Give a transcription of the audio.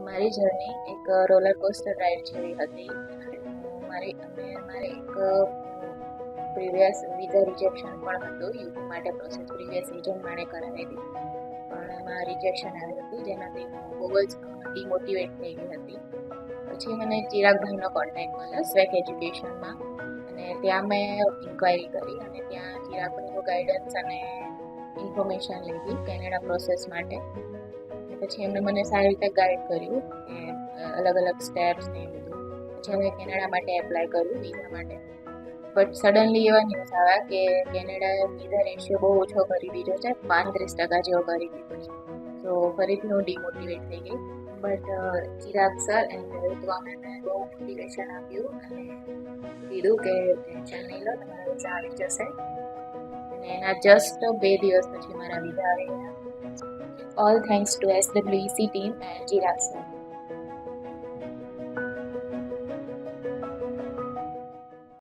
મારી જર્ની એક roller coaster ride જેવી હતી. મારે એક પ્રીવિયસ વિઝા રિજેક્શન પણ હતું. યુપી માટે પ્રોસેસ પ્રીવિયસ એજન્ટ માણે કરાવી હતી, પણ એમાં રિજેક્શન આવ્યું હતું, જેનાથી હું બહુ જ ડિમોટિવેટ થઈ ગઈ હતી. પછી મને ચિરાગભાઈનો કોન્ટેક્ટ મળ્યો સ્વેક એજ્યુકેશનમાં, અને ત્યાં મેં ઇન્ક્વાયરી કરી અને ત્યાં ચિરાગભાઈનું ગાઈડન્સ અને ઇન્ફોર્મેશન લીધી કેનેડા પ્રોસેસ માટે. પછી એમણે મને સારી રીતે ગાઈડ કર્યું કે અલગ અલગ સ્ટેપ્સ ને એ બધું. પછી અમે કેનેડા માટે એપ્લાય કર્યું વિઝા માટે. બટ સડનલી એવા ન્યૂઝ આવ્યા કે કેનેડાએ વિઝા રેશિયો બહુ ઓછો કરી દીધો છે, 35% જેવો કરી દીધો છે. તો ફરીથી હું ડિમોટિવેટ થઈ ગઈ. બટ ચિરાગ સર એન્ડ મને બહુ મોટિવેશન આપ્યું અને કીધું કે ટેન્શન નહીં લો, તમારા વિઝા આવી જશે. અને એના જસ્ટ 2 દિવસ પછી મારા વિઝા આવી ગયા. All thanks to SWEC team and Chirag sir.